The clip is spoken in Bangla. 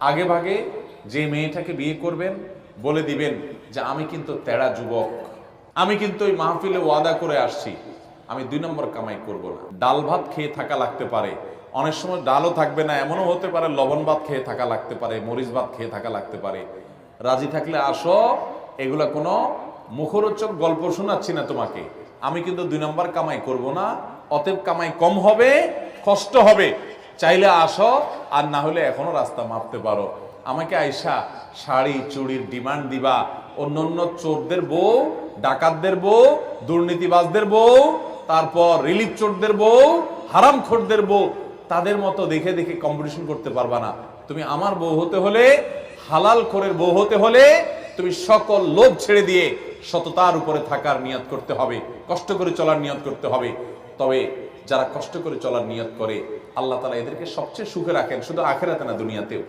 আগে ভাগে যে মেয়েটাকে বিয়ে করবেন বলে দিবেন যে আমি কিন্তু তেড়া যুবক, আমি কিন্তু ওই মাহফিলে ওয়াদা করে আসছি, আমি 2 নম্বর কামাই করব না। ডাল ভাত খেয়ে থাকা লাগতে পারে, অনেক সময় ডালও থাকবে না, এমনও হতে পারে লবণ ভাত খেয়ে থাকা লাগতে পারে, মরিচ ভাত খেয়ে থাকা লাগতে পারে। রাজি থাকলে আসো, এগুলা কোনো মুখরোচক গল্প শোনাচ্ছি না তোমাকে। আমি কিন্তু 2 নম্বর কামাই করব না, অতএব কামাই কম হবে, কষ্ট হবে। চাইলে আসো, আর না হলে এখনো রাস্তা মাপতে পারো। আমাকে আইসা শাড়ি চুড়ির ডিমান্ড দিবা, অন্য চোরদের বউ, ডাকাতদের বউ, দুর্নীতিবাজদের বউ, তারপর রিলিফ চোরদের বউ, হারামখোরদের বউ, তাদের মতো দেখে দেখে কম্পিটিশন করতে পারবা না। তুমি আমার বউ হতে হলে, হালাল খোরের বউ হতে হলে, তুমি সকল লোভ ছেড়ে দিয়ে সততার উপরে থাকার নিয়ত করতে হবে, কষ্ট করে চলার নিয়ত করতে হবে। তবে যারা কষ্ট করে চলার নিয়ত করে, আল্লাহ তাআলা এদেরকে সবচেয়ে সুখে রাখেন, শুধু আখিরাতে না, দুনিয়াতেও।